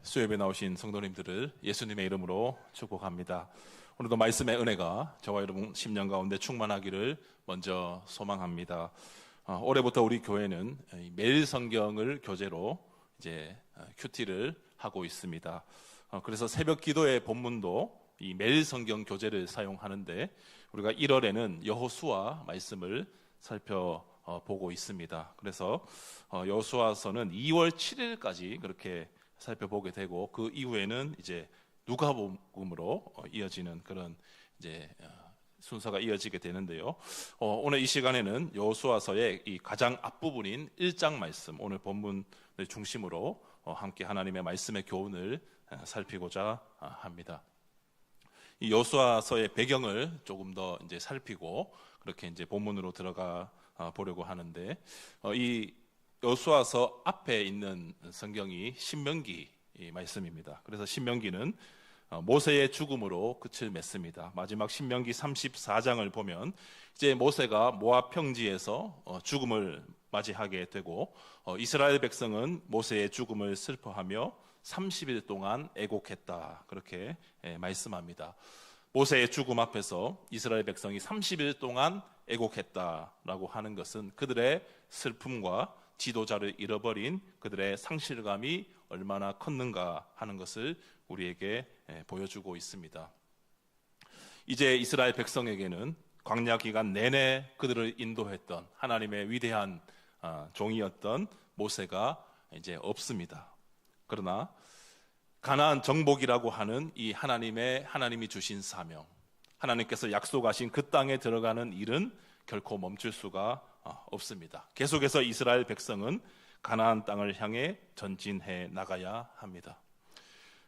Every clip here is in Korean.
수요예배 나오신 성도님들을 예수님의 이름으로 축복합니다. 오늘도 말씀의 은혜가 저와 여러분 심령 가운데 충만하기를 먼저 소망합니다. 올해부터 우리 교회는 매일 성경을 교재로 이제 큐티를 하고 있습니다. 그래서 새벽 기도의 본문도 이 매일 성경 교재를 사용하는데 우리가 1월에는 여호수아 말씀을 살펴보고 있습니다. 그래서 여호수아서는 2월 7일까지 그렇게 살펴보게 되고 그 이후에는 이제 누가복음으로 이어지는 그런 이제 순서가 이어지게 되는데요. 오늘 이 시간에는 여호수아서의 이 가장 앞부분인 1장 말씀, 오늘 본문을 중심으로 함께 하나님의 말씀의 교훈을 살피고자 합니다. 이 여호수아서의 배경을 조금 더 이제 살피고 그렇게 이제 본문으로 들어가 보려고 하는데 이 여호수아서 앞에 있는 성경이 신명기 말씀입니다. 그래서 신명기는 모세의 죽음으로 끝을 맺습니다. 마지막 신명기 34장을 보면 이제 모세가 모압 평지에서 죽음을 맞이하게 되고 이스라엘 백성은 모세의 죽음을 슬퍼하며 30일 동안 애곡했다. 그렇게 말씀합니다. 모세의 죽음 앞에서 이스라엘 백성이 30일 동안 애곡했다라고 하는 것은 그들의 슬픔과 지도자를 잃어버린 그들의 상실감이 얼마나 컸는가 하는 것을 우리에게 보여주고 있습니다. 이제 이스라엘 백성에게는 광야 기간 내내 그들을 인도했던 하나님의 위대한 종이었던 모세가 이제 없습니다. 그러나 가나안 정복이라고 하는 이 하나님이 주신 사명, 하나님께서 약속하신 그 땅에 들어가는 일은 결코 멈출 수가 없습니다. 계속해서 이스라엘 백성은 가나안 땅을 향해 전진해 나가야 합니다.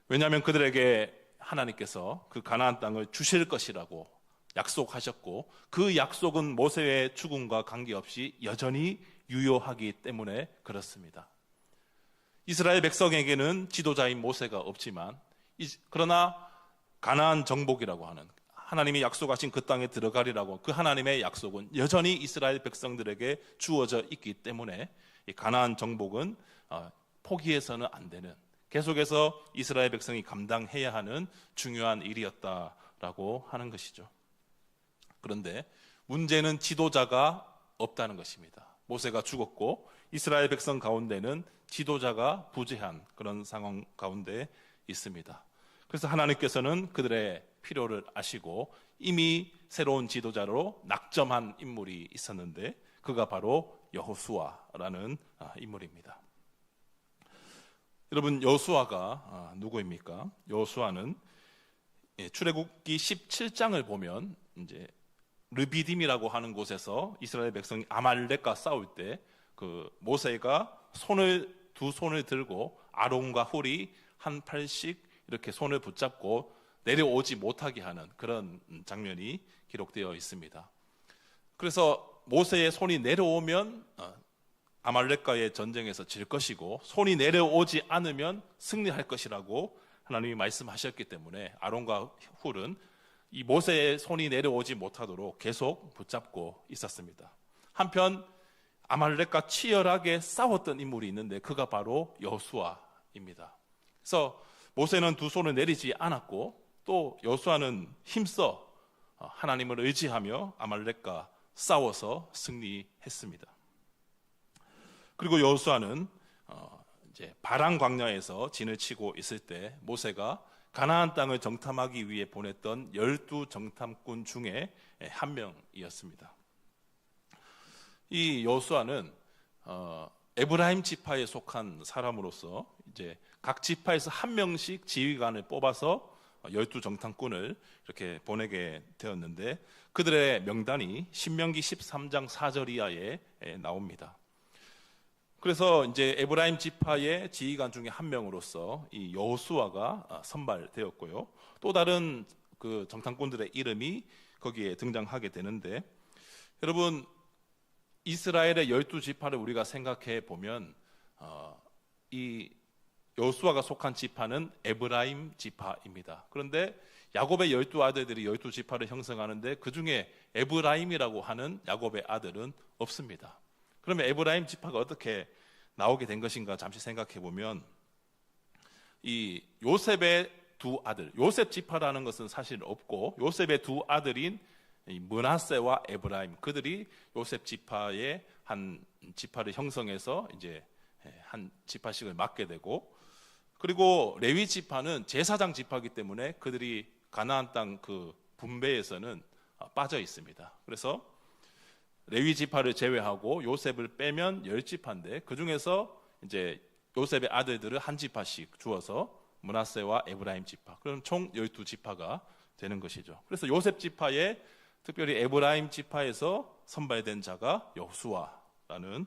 왜냐하면 그들에게 하나님께서 그 가나안 땅을 주실 것이라고 약속하셨고 그 약속은 모세의 죽음과 관계없이 여전히 유효하기 때문에 그렇습니다. 이스라엘 백성에게는 지도자인 모세가 없지만 그러나 가나안 정복이라고 하는 하나님이 약속하신 그 땅에 들어가리라고 그 하나님의 약속은 여전히 이스라엘 백성들에게 주어져 있기 때문에 이 가나안 정복은 포기해서는 안 되는, 계속해서 이스라엘 백성이 감당해야 하는 중요한 일이었다라고 하는 것이죠. 그런데 문제는 지도자가 없다는 것입니다. 모세가 죽었고 이스라엘 백성 가운데는 지도자가 부재한 그런 상황 가운데 있습니다. 그래서 하나님께서는 그들의 필요를 아시고 이미 새로운 지도자로 낙점한 인물이 있었는데 그가 바로 여호수아라는 인물입니다. 여러분, 여호수아가 누구입니까? 여호수아는 출애굽기 17장을 보면 이제 르비딤이라고 하는 곳에서 이스라엘 백성이 아말렉과 싸울 때 그 모세가 두 손을 들고 아론과 훌이 한 팔씩 이렇게 손을 붙잡고 내려오지 못하게 하는 그런 장면이 기록되어 있습니다. 그래서 모세의 손이 내려오면 아말렉과의 전쟁에서 질 것이고 손이 내려오지 않으면 승리할 것이라고 하나님이 말씀하셨기 때문에 아론과 훌은 이 모세의 손이 내려오지 못하도록 계속 붙잡고 있었습니다. 한편 아말렉과 치열하게 싸웠던 인물이 있는데 그가 바로 여호수아입니다. 그래서 모세는 두 손을 내리지 않았고 또 여호수아는 힘써 하나님을 의지하며 아말렉과 싸워서 승리했습니다. 그리고 여호수아는 이제 바란 광야에서 진을 치고 있을 때 모세가 가나안 땅을 정탐하기 위해 보냈던 12 정탐꾼 중에 한 명이었습니다. 이 여호수아는 에브라임 지파에 속한 사람으로서 이제 각 지파에서 한 명씩 지휘관을 뽑아서 12 정탐꾼을 이렇게 보내게 되었는데 그들의 명단이 신명기 13장 4절 이하에 나옵니다. 그래서 이제 에브라임 지파의 지휘관 중에 한 명으로서 이 여호수아가 선발되었고요. 또 다른 그 정탐꾼들의 이름이 거기에 등장하게 되는데 여러분, 이스라엘의 12지파를 우리가 생각해 보면 이 여호수아가 속한 지파는 에브라임 지파입니다. 그런데 야곱의 12아들들이 12지파를 형성하는데 그 중에 에브라임이라고 하는 야곱의 아들은 없습니다. 그러면 에브라임 지파가 어떻게 나오게 된 것인가 잠시 생각해 보면 이 요셉의 두 아들, 요셉 지파라는 것은 사실 없고 요셉의 두 아들인 이 므낫세와 에브라임, 그들이 요셉 지파의 한 지파를 형성해서 이제 한 지파씩을 맡게 되고, 그리고 레위 지파는 제사장 지파이기 때문에 그들이 가나안 땅 그 분배에서는 빠져 있습니다. 그래서 레위 지파를 제외하고 요셉을 빼면 10지파인데 그 중에서 이제 요셉의 아들들을 한 지파씩 주어서 므낫세와 에브라임 지파, 그럼 총 12지파가 되는 것이죠. 그래서 요셉 지파에, 특별히 에브라임 지파에서 선발된 자가 여호수아라는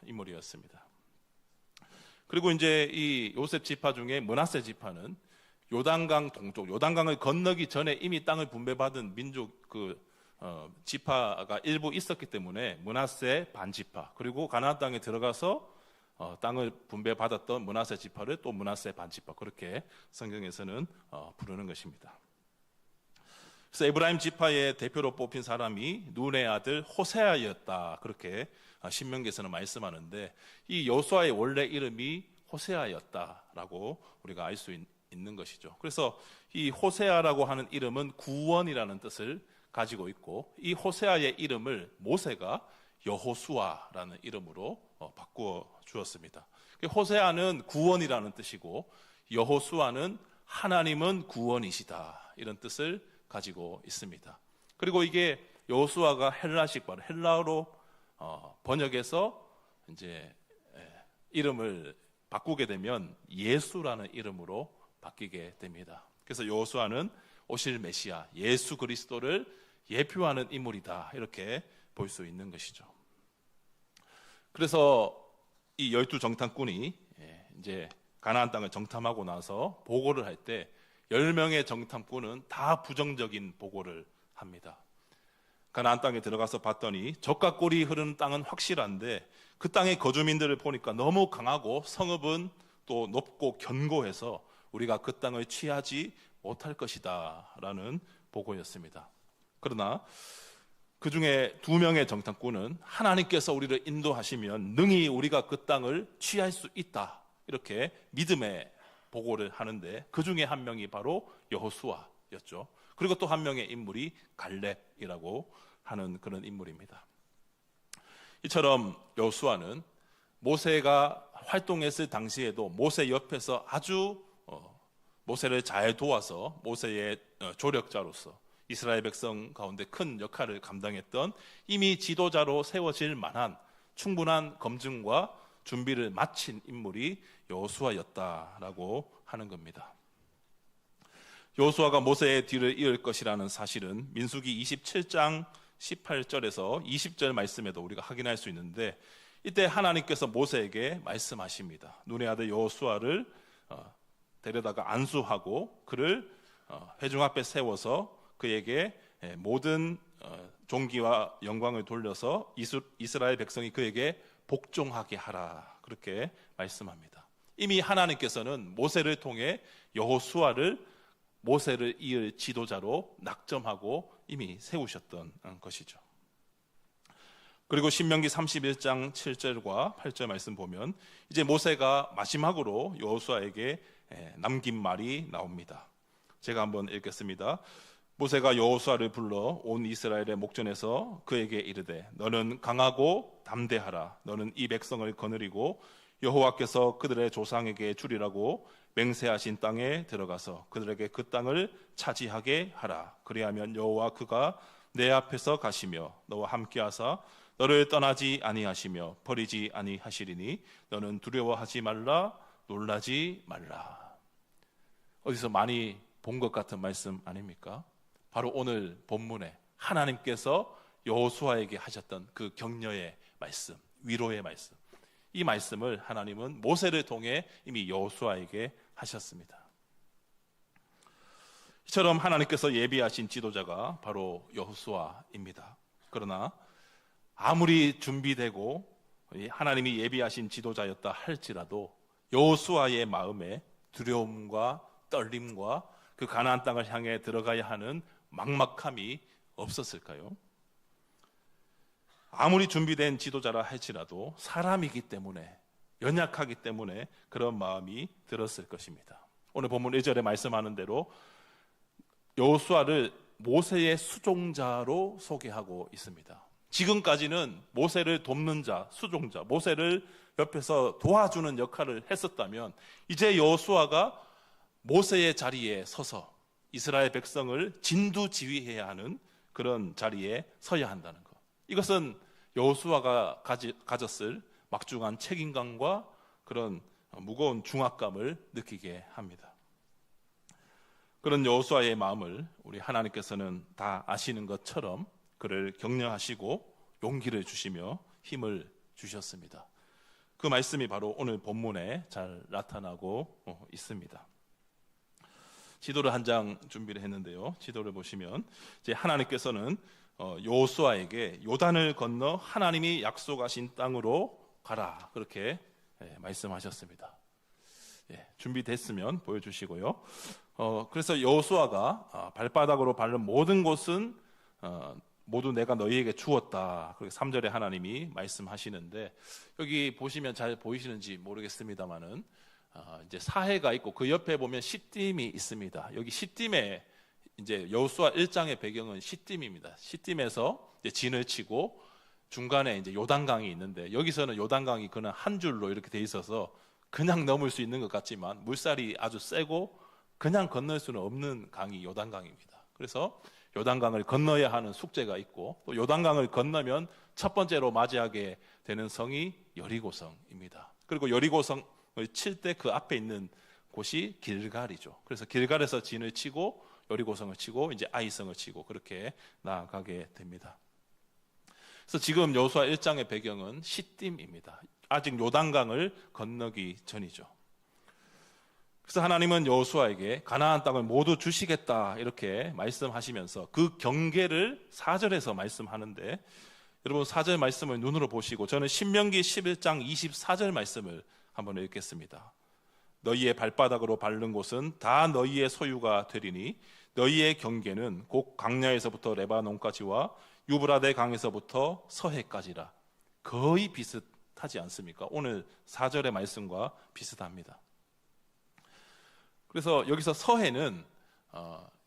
인물이었습니다. 그리고 이제 이 요셉 지파 중에 므낫세 지파는 요단강 동쪽, 요단강을 건너기 전에 이미 땅을 분배받은 민족 지파가 일부 있었기 때문에 므낫세 반지파, 그리고 가나안 땅에 들어가서 땅을 분배받았던 므낫세 지파를 또 므낫세 반지파, 그렇게 성경에서는 부르는 것입니다. 그래서 에브라임 지파의 대표로 뽑힌 사람이 눈의 아들 호세아였다, 그렇게 신명기에서는 말씀하는데, 이 여호수아의 원래 이름이 호세아였다라고 우리가 알 수 있는 것이죠. 그래서 이 호세아라고 하는 이름은 구원이라는 뜻을 가지고 있고, 이 호세아의 이름을 모세가 여호수아라는 이름으로 바꾸어 주었습니다. 호세아는 구원이라는 뜻이고 여호수아는 하나님은 구원이시다, 이런 뜻을 가지고 있습니다. 그리고 이게 여호수아가 헬라식 말, 헬라어로 번역해서 이제 이름을 바꾸게 되면 예수라는 이름으로 바뀌게 됩니다. 그래서 여호수아는 오실 메시아 예수 그리스도를 예표하는 인물이다, 이렇게 볼 수 있는 것이죠. 그래서 이 12정탐꾼이 이제 가나안 땅을 정탐하고 나서 보고를 할 때 10명의 정탐꾼은 다 부정적인 보고를 합니다. 가나안 땅에 들어가서 봤더니 젖과 꿀이 흐르는 땅은 확실한데 그 땅의 거주민들을 보니까 너무 강하고 성읍은 또 높고 견고해서 우리가 그 땅을 취하지 못할 것이다 라는 보고였습니다. 그러나 그 중에 2명의 정탐꾼은 하나님께서 우리를 인도하시면 능히 우리가 그 땅을 취할 수 있다, 이렇게 믿음의 보고를 하는데 그 중에 한 명이 바로 여호수아였죠. 그리고 또 한 명의 인물이 갈렙이라고 하는 그런 인물입니다. 이처럼 여호수아는 모세가 활동했을 당시에도 모세 옆에서 아주 모세를 잘 도와서 모세의 조력자로서 이스라엘 백성 가운데 큰 역할을 감당했던, 이미 지도자로 세워질 만한 충분한 검증과 준비를 마친 인물이 여호수아였다라고 하는 겁니다. 여호수아가 모세의 뒤를 이을 것이라는 사실은 민수기 27장 18절에서 20절 말씀에도 우리가 확인할 수 있는데, 이때 하나님께서 모세에게 말씀하십니다. 눈의 아들 여호수아를 데려다가 안수하고 그를 회중 앞에 세워서 그에게 모든 존귀와 영광을 돌려서 이스라엘 백성이 그에게 복종하게 하라, 그렇게 말씀합니다. 이미 하나님께서는 모세를 통해 여호수아를 모세를 이을 지도자로 낙점하고 이미 세우셨던 것이죠. 그리고 신명기 31장 7절과 8절 말씀 보면 이제 모세가 마지막으로 여호수아에게 남긴 말이 나옵니다. 제가 한번 읽겠습니다. 모세가 여호수아를 불러 온 이스라엘의 목전에서 그에게 이르되 너는 강하고 담대하라. 너는 이 백성을 거느리고 여호와께서 그들의 조상에게 주리라고 맹세하신 땅에 들어가서 그들에게 그 땅을 차지하게 하라. 그리하면 여호와 그가 내 앞에서 가시며 너와 함께하사 너를 떠나지 아니하시며 버리지 아니하시리니 너는 두려워하지 말라, 놀라지 말라. 어디서 많이 본 것 같은 말씀 아닙니까? 바로 오늘 본문에 하나님께서 여호수아에게 하셨던 그 격려의 말씀, 위로의 말씀, 이 말씀을 하나님은 모세를 통해 이미 여호수아에게 하셨습니다. 이처럼 하나님께서 예비하신 지도자가 바로 여호수아입니다. 그러나 아무리 준비되고 하나님이 예비하신 지도자였다 할지라도 여호수아의 마음에 두려움과 떨림과 그 가나안 땅을 향해 들어가야 하는 막막함이 없었을까요? 아무리 준비된 지도자라 할지라도 사람이기 때문에, 연약하기 때문에 그런 마음이 들었을 것입니다. 오늘 본문 1절에 말씀하는 대로 여호수아를 모세의 수종자로 소개하고 있습니다. 지금까지는 모세를 돕는 자, 수종자, 모세를 옆에서 도와주는 역할을 했었다면 이제 여호수아가 모세의 자리에 서서 이스라엘 백성을 진두지휘해야 하는 그런 자리에 서야 한다는 것. 이것은 여호수아가 가졌을 막중한 책임감과 그런 무거운 중압감을 느끼게 합니다. 그런 여호수아의 마음을 우리 하나님께서는 다 아시는 것처럼 그를 격려하시고 용기를 주시며 힘을 주셨습니다. 그 말씀이 바로 오늘 본문에 잘 나타나고 있습니다. 지도를 한 장 준비를 했는데요. 지도를 보시면 이제 하나님께서는 여호수아에게 요단을 건너 하나님이 약속하신 땅으로 가라 그렇게 말씀하셨습니다. 준비됐으면 보여주시고요. 그래서 여호수아가 발바닥으로 밟는 모든 곳은 모두 내가 너희에게 주었다. 그렇게 3절에 하나님이 말씀하시는데 여기 보시면 잘 보이시는지 모르겠습니다만은 이제 사해가 있고 그 옆에 보면 시딤이 있습니다. 여기 시딤에 이제 여호수아 1장의 배경은 시딤입니다. 시딤에서 이제 진을 치고 중간에 이제 요단강이 있는데 여기서는 요단강이 그냥 한 줄로 이렇게 돼 있어서 그냥 넘을 수 있는 것 같지만 물살이 아주 세고 그냥 건널 수는 없는 강이 요단강입니다. 그래서 요단강을 건너야 하는 숙제가 있고 또 요단강을 건너면 첫 번째로 맞이하게 되는 성이 여리고성입니다. 그리고 여리고성을 칠 때 그 앞에 있는 곳이 길갈이죠. 그래서 길갈에서 진을 치고 여리고성을 치고 이제 아이성을 치고 그렇게 나아가게 됩니다. 그래서 지금 여호수아 1장의 배경은 시딤입니다. 아직 요단강을 건너기 전이죠. 그래서 하나님은 여호수아에게 가나안 땅을 모두 주시겠다 이렇게 말씀하시면서 그 경계를 4절에서 말씀하는데 여러분 4절 말씀을 눈으로 보시고 저는 신명기 11장 24절 말씀을 한번 읽겠습니다. 너희의 발바닥으로 밟는 곳은 다 너희의 소유가 되리니 너희의 경계는 곧 광야에서부터 레바논까지와 유브라데 강에서부터 서해까지라. 거의 비슷하지 않습니까? 오늘 4절의 말씀과 비슷합니다. 그래서 여기서 서해는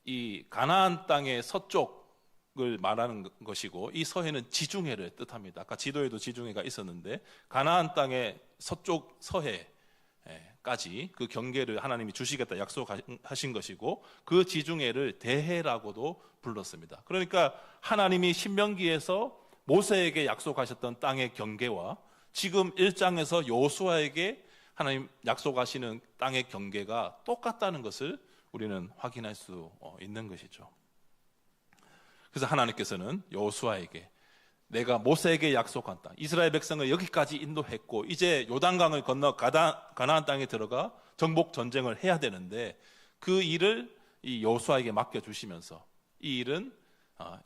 이 가나안 땅의 서쪽을 말하는 것이고 이 서해는 지중해를 뜻합니다. 아까 지도에도 지중해가 있었는데 가나안 땅의 서쪽 서해까지 그 경계를 하나님이 주시겠다 약속하신 것이고 그 지중해를 대해라고도 불렀습니다. 그러니까 하나님이 신명기에서 모세에게 약속하셨던 땅의 경계와 지금 1장에서 여호수아에게 하나님 약속하시는 땅의 경계가 똑같다는 것을 우리는 확인할 수 있는 것이죠. 그래서 하나님께서는 여호수아에게 내가 모세에게 약속한 땅, 이스라엘 백성을 여기까지 인도했고 이제 요단강을 건너 가나안 땅에 들어가 정복 전쟁을 해야 되는데 그 일을 이 여호수아에게 맡겨주시면서 이 일은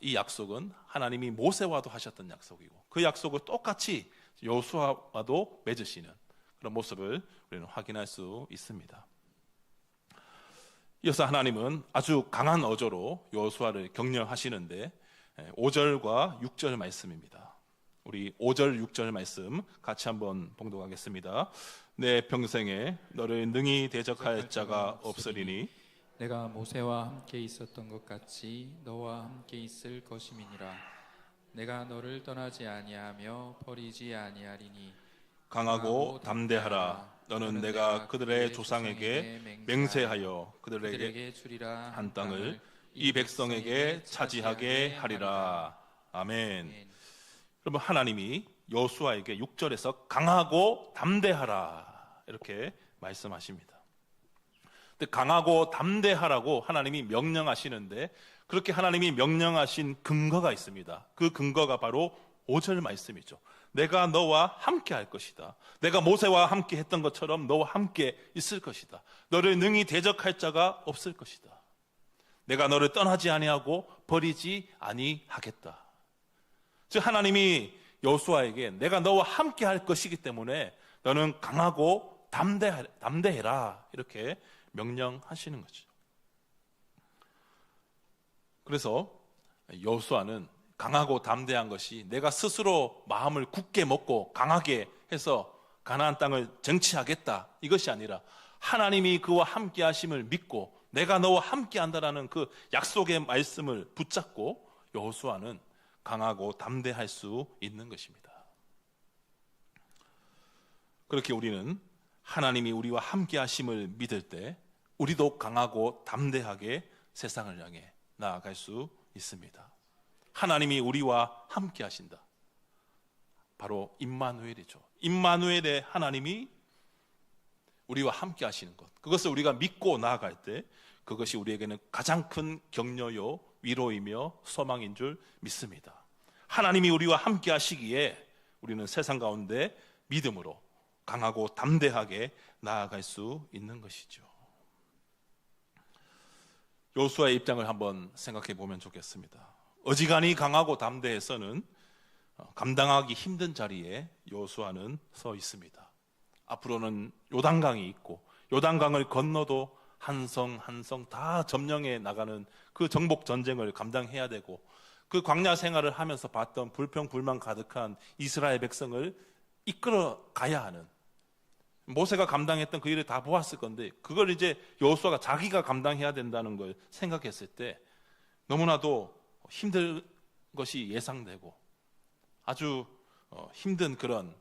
이 약속은 하나님이 모세와도 하셨던 약속이고 그 약속을 똑같이 여호수아와도 맺으시는 그런 모습을 우리는 확인할 수 있습니다. 이어서 하나님은 아주 강한 어조로 여호수아를 격려하시는데 5절과 6절 말씀입니다. 우리 5절, 6절 말씀 같이 한번 봉독하겠습니다. 내 평생에 너를 능히 대적할 자가 없으리니 내가 모세와 함께 있었던 것 같이 너와 함께 있을 것임이니라. 내가 너를 떠나지 아니하며 버리지 아니하리니 강하고 담대하라. 너는 내가 그들의 조상에게 맹세하여 그들에게 주리라 한 땅을 이 백성에게 차지하게 하리라. 아멘. 그러면 하나님이 여호수아에게 6절에서 강하고 담대하라 이렇게 말씀하십니다. 근데 강하고 담대하라고 하나님이 명령하시는데 그렇게 하나님이 명령하신 근거가 있습니다. 그 근거가 바로 5절 말씀이죠. 내가 너와 함께 할 것이다. 내가 모세와 함께 했던 것처럼 너와 함께 있을 것이다. 너를 능히 대적할 자가 없을 것이다. 내가 너를 떠나지 아니하고 버리지 아니하겠다. 즉 하나님이 여호수아에게 내가 너와 함께 할 것이기 때문에 너는 강하고 담대해라 이렇게 명령하시는 거죠. 그래서 여호수아는 강하고 담대한 것이 내가 스스로 마음을 굳게 먹고 강하게 해서 가나안 땅을 쟁취하겠다 이것이 아니라 하나님이 그와 함께 하심을 믿고 내가 너와 함께 한다라는 그 약속의 말씀을 붙잡고 여호수아는 강하고 담대할 수 있는 것입니다. 그렇게 우리는 하나님이 우리와 함께 하심을 믿을 때 우리도 강하고 담대하게 세상을 향해 나아갈 수 있습니다. 하나님이 우리와 함께 하신다. 바로 임마누엘이죠. 임마누엘의 하나님이 우리와 함께 하시는 것, 그것을 우리가 믿고 나아갈 때 그것이 우리에게는 가장 큰 격려요 위로이며 소망인 줄 믿습니다. 하나님이 우리와 함께 하시기에 우리는 세상 가운데 믿음으로 강하고 담대하게 나아갈 수 있는 것이죠. 여호수아의 입장을 한번 생각해 보면 좋겠습니다. 어지간히 강하고 담대해서는 감당하기 힘든 자리에 여호수아는 서 있습니다. 앞으로는 요단강이 있고 요단강을 건너도 한 성 한 성 다 점령해 나가는 그 정복 전쟁을 감당해야 되고, 그 광야 생활을 하면서 봤던 불평불만 가득한 이스라엘 백성을 이끌어 가야 하는, 모세가 감당했던 그 일을 다 보았을 건데 그걸 이제 여호수아가 자기가 감당해야 된다는 걸 생각했을 때 너무나도 힘든 것이 예상되고 아주 힘든 그런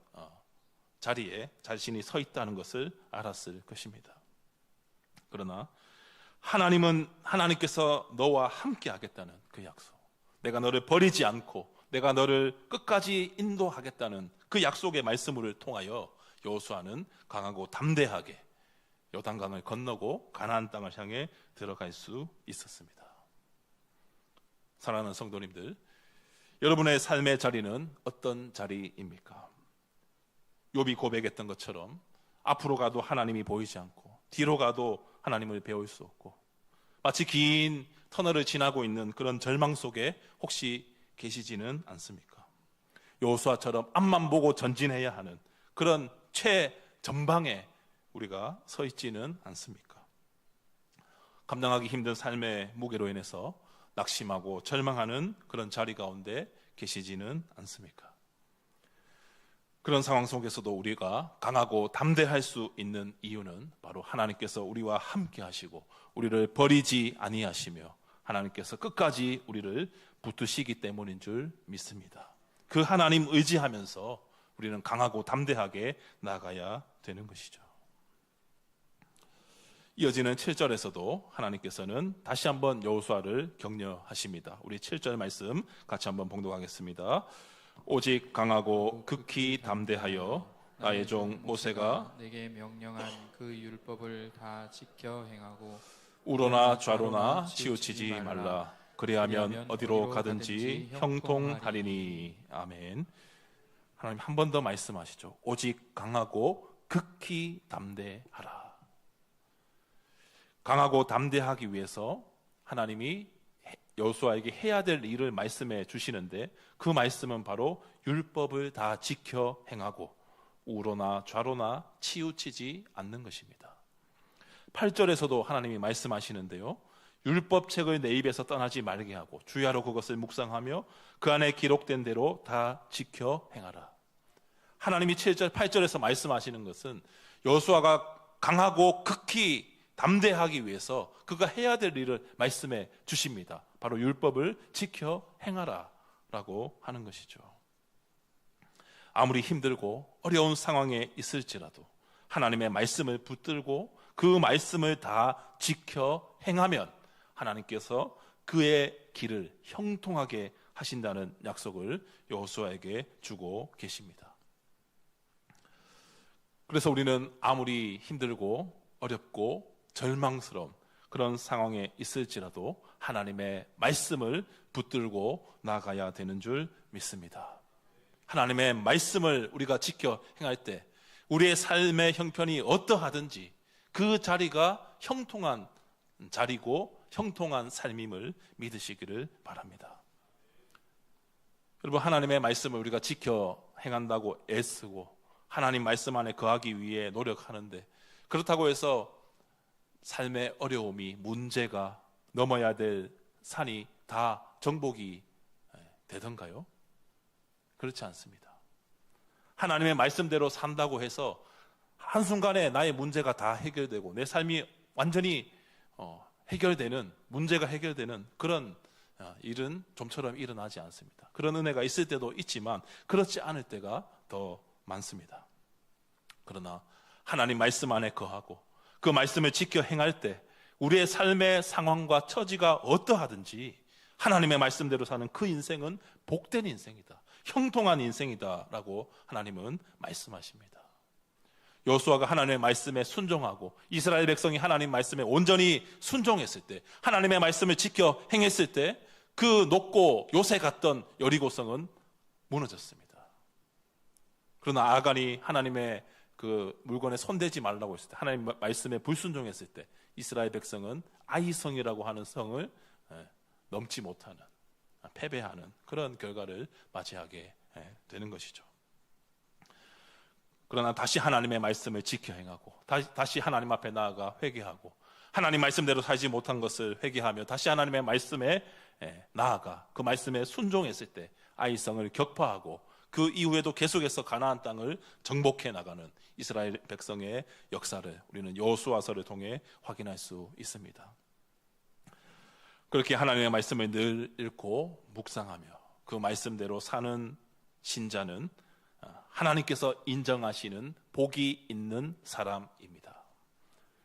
자리에 자신이 서 있다는 것을 알았을 것입니다. 그러나 하나님께서 너와 함께 하겠다는 그 약속, 내가 너를 버리지 않고 내가 너를 끝까지 인도하겠다는 그 약속의 말씀을 통하여 여호수아는 강하고 담대하게 요단강을 건너고 가나안 땅을 향해 들어갈 수 있었습니다. 사랑하는 성도님들, 여러분의 삶의 자리는 어떤 자리입니까? 욥이 고백했던 것처럼 앞으로 가도 하나님이 보이지 않고 뒤로 가도 하나님을 배울 수 없고 마치 긴 터널을 지나고 있는 그런 절망 속에 혹시 계시지는 않습니까? 여호수아처럼 앞만 보고 전진해야 하는 그런 최전방에 우리가 서 있지는 않습니까? 감당하기 힘든 삶의 무게로 인해서 낙심하고 절망하는 그런 자리 가운데 계시지는 않습니까? 그런 상황 속에서도 우리가 강하고 담대할 수 있는 이유는 바로 하나님께서 우리와 함께 하시고 우리를 버리지 아니하시며 하나님께서 끝까지 우리를 붙드시기 때문인 줄 믿습니다. 그 하나님 의지하면서 우리는 강하고 담대하게 나가야 되는 것이죠. 이어지는 7절에서도 하나님께서는 다시 한번 여호수아를 격려하십니다. 우리 7절 말씀 같이 한번 봉독하겠습니다. 오직 강하고 극히 담대하여 나의 종 모세가 내게 명령한 그 율법을 다 지켜 행하고 우로나 좌로나 치우치지 말라. 그리하면 어디로 가든지 형통하리니. 아멘. 하나님 한 번 더 말씀하시죠. 오직 강하고 극히 담대하라. 강하고 담대하기 위해서 하나님이 여호수아에게 해야 될 일을 말씀해 주시는데 그 말씀은 바로 율법을 다 지켜 행하고 우로나 좌로나 치우치지 않는 것입니다. 8절에서도 하나님이 말씀하시는데요, 율법책을 내 입에서 떠나지 말게 하고 주야로 그것을 묵상하며 그 안에 기록된 대로 다 지켜 행하라. 하나님이 7절 8절에서 말씀하시는 것은 여호수아가 강하고 극히 담대하기 위해서 그가 해야 될 일을 말씀해 주십니다. 바로 율법을 지켜 행하라 라고 하는 것이죠. 아무리 힘들고 어려운 상황에 있을지라도 하나님의 말씀을 붙들고 그 말씀을 다 지켜 행하면 하나님께서 그의 길을 형통하게 하신다는 약속을 여호수아에게 주고 계십니다. 그래서 우리는 아무리 힘들고 어렵고 절망스러운 그런 상황에 있을지라도 하나님의 말씀을 붙들고 나가야 되는 줄 믿습니다. 하나님의 말씀을 우리가 지켜 행할 때 우리의 삶의 형편이 어떠하든지 그 자리가 형통한 자리고 형통한 삶임을 믿으시기를 바랍니다. 여러분, 하나님의 말씀을 우리가 지켜 행한다고 애쓰고 하나님 말씀 안에 거하기 위해 노력하는데 그렇다고 해서 삶의 어려움이 문제가 넘어야 될 산이 다 정복이 되던가요? 그렇지 않습니다. 하나님의 말씀대로 산다고 해서 한순간에 나의 문제가 다 해결되고 내 삶이 완전히 해결되는, 문제가 해결되는 그런 일은 좀처럼 일어나지 않습니다. 그런 은혜가 있을 때도 있지만 그렇지 않을 때가 더 많습니다. 그러나 하나님 말씀 안에 거하고 그 말씀을 지켜 행할 때 우리의 삶의 상황과 처지가 어떠하든지 하나님의 말씀대로 사는 그 인생은 복된 인생이다, 형통한 인생이다 라고 하나님은 말씀하십니다. 여호수아가 하나님의 말씀에 순종하고 이스라엘 백성이 하나님 말씀에 온전히 순종했을 때, 하나님의 말씀을 지켜 행했을 때 그 높고 요새 같던 여리고성은 무너졌습니다. 그러나 아간이 하나님의 그 물건에 손대지 말라고 했을 때, 하나님 말씀에 불순종했을 때 이스라엘 백성은 아이성이라고 하는 성을 넘지 못하는, 패배하는 그런 결과를 맞이하게 되는 것이죠. 그러나 다시 하나님의 말씀을 지켜 행하고 다시 하나님 앞에 나아가 회개하고 하나님 말씀대로 살지 못한 것을 회개하며 다시 하나님의 말씀에 나아가 그 말씀에 순종했을 때 아이성을 격파하고 그 이후에도 계속해서 가나안 땅을 정복해 나가는 이스라엘 백성의 역사를 우리는 여호수아서를 통해 확인할 수 있습니다. 그렇게 하나님의 말씀을 늘 읽고 묵상하며 그 말씀대로 사는 신자는 하나님께서 인정하시는 복이 있는 사람입니다.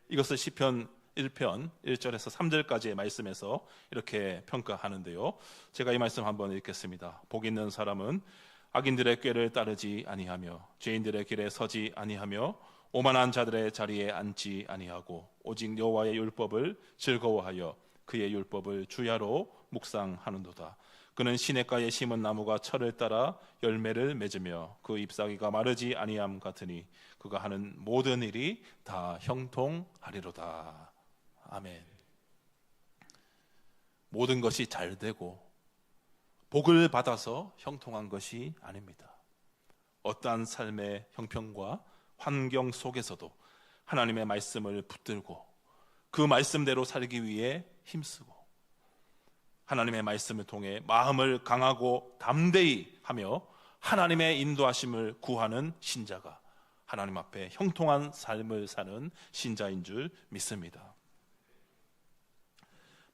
이것을 시편 1편 1절에서 3절까지의 말씀에서 이렇게 평가하는데요, 제가 이 말씀 한번 읽겠습니다. 복 있는 사람은 악인들의 꾀를 따르지 아니하며 죄인들의 길에 서지 아니하며 오만한 자들의 자리에 앉지 아니하고 오직 여호와의 율법을 즐거워하여 그의 율법을 주야로 묵상하는도다. 그는 시냇가에 심은 나무가 철을 따라 열매를 맺으며 그 잎사귀가 마르지 아니함 같으니 그가 하는 모든 일이 다 형통하리로다. 아멘. 모든 것이 잘 되고 복을 받아서 형통한 것이 아닙니다. 어떠한 삶의 형편과 환경 속에서도 하나님의 말씀을 붙들고 그 말씀대로 살기 위해 힘쓰고 하나님의 말씀을 통해 마음을 강하고 담대히 하며 하나님의 인도하심을 구하는 신자가 하나님 앞에 형통한 삶을 사는 신자인 줄 믿습니다.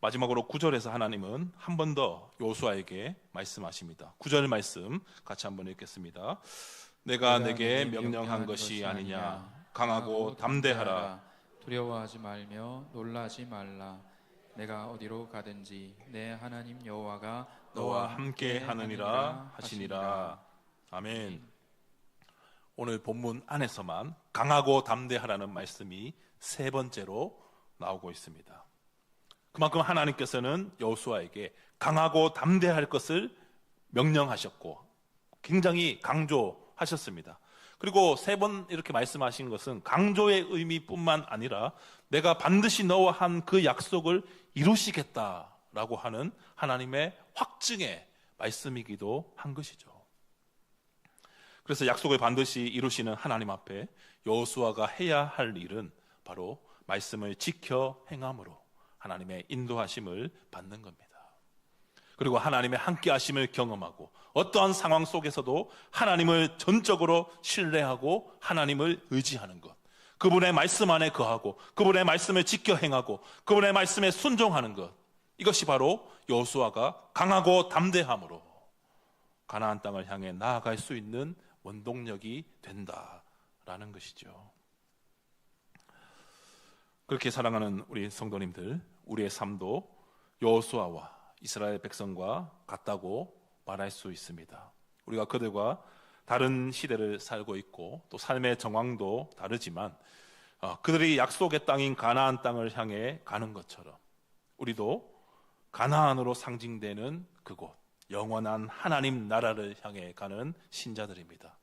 마지막으로 9절에서 하나님은 한 번 더 여호수아에게 말씀하십니다. 9절 말씀 같이 한번 읽겠습니다. 내가 내게 명령한 것이 아니냐. 강하고 담대하라. 두려워하지 말며 놀라지 말라. 내가 어디로 가든지 내 하나님 여호와가 너와 함께 하느니라 하시니라. 아멘. 오늘 본문 안에서만 강하고 담대하라는 말씀이 세 번째로 나오고 있습니다. 그만큼 하나님께서는 여호수아에게 강하고 담대할 것을 명령하셨고 굉장히 강조하셨습니다. 그리고 세 번 이렇게 말씀하신 것은 강조의 의미뿐만 아니라 내가 반드시 너와 한 그 약속을 이루시겠다라고 하는 하나님의 확증의 말씀이기도 한 것이죠. 그래서 약속을 반드시 이루시는 하나님 앞에 여호수아가 해야 할 일은 바로 말씀을 지켜 행함으로 하나님의 인도하심을 받는 겁니다. 그리고 하나님의 함께하심을 경험하고 어떠한 상황 속에서도 하나님을 전적으로 신뢰하고 하나님을 의지하는 것, 그분의 말씀 안에 거하고 그분의 말씀을 지켜 행하고 그분의 말씀에 순종하는 것, 이것이 바로 여호수아가 강하고 담대함으로 가나안 땅을 향해 나아갈 수 있는 원동력이 된다라는 것이죠. 그렇게 사랑하는 우리 성도님들, 우리의 삶도 여호수아와 이스라엘 백성과 같다고 말할 수 있습니다. 우리가 그들과 다른 시대를 살고 있고 또 삶의 정황도 다르지만 그들이 약속의 땅인 가나안 땅을 향해 가는 것처럼 우리도 가나안으로 상징되는 그곳, 영원한 하나님 나라를 향해 가는 신자들입니다.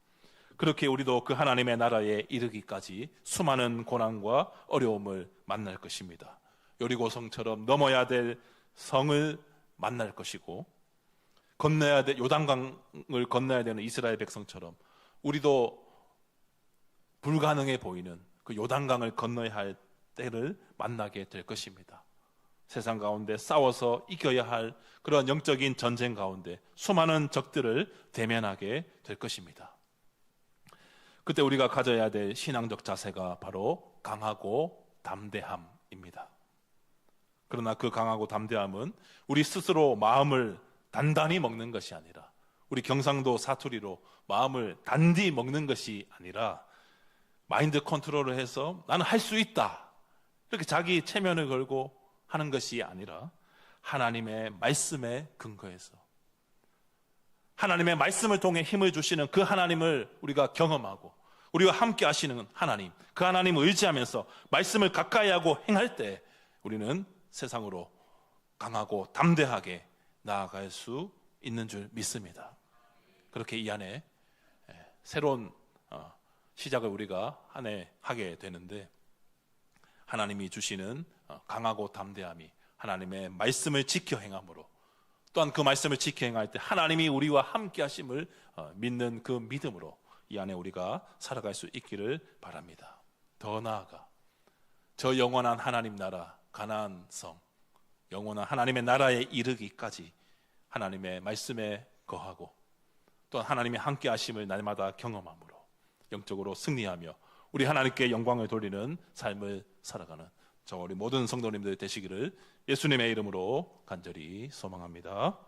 그렇게 우리도 그 하나님의 나라에 이르기까지 수많은 고난과 어려움을 만날 것입니다. 여리고성처럼 넘어야 될 성을 만날 것이고 건너야 될 요단강을 건너야 되는 이스라엘 백성처럼 우리도 불가능해 보이는 그 요단강을 건너야 할 때를 만나게 될 것입니다. 세상 가운데 싸워서 이겨야 할 그런 영적인 전쟁 가운데 수많은 적들을 대면하게 될 것입니다. 그때 우리가 가져야 될 신앙적 자세가 바로 강하고 담대함입니다. 그러나 그 강하고 담대함은 우리 스스로 마음을 단단히 먹는 것이 아니라, 우리 경상도 사투리로 마음을 단디 먹는 것이 아니라, 마인드 컨트롤을 해서 나는 할 수 있다, 이렇게 자기 체면을 걸고 하는 것이 아니라, 하나님의 말씀에 근거해서 하나님의 말씀을 통해 힘을 주시는 그 하나님을 우리가 경험하고, 우리와 함께 하시는 하나님, 그 하나님을 의지하면서 말씀을 가까이 하고 행할 때 우리는 세상으로 강하고 담대하게 나아갈 수 있는 줄 믿습니다. 그렇게 이 안에 새로운 시작을 우리가 한 해 하게 되는데, 하나님이 주시는 강하고 담대함이 하나님의 말씀을 지켜 행함으로, 또한 그 말씀을 지켜 행할 때 하나님이 우리와 함께 하심을 믿는 그 믿음으로 이 안에 우리가 살아갈 수 있기를 바랍니다. 더 나아가 저 영원한 하나님 나라 가나안 성, 영원한 하나님의 나라에 이르기까지 하나님의 말씀에 거하고, 또한 하나님의 함께 하심을 날마다 경험함으로 영적으로 승리하며 우리 하나님께 영광을 돌리는 삶을 살아가는 저와 우리 모든 성도님들 되시기를 예수님의 이름으로 간절히 소망합니다.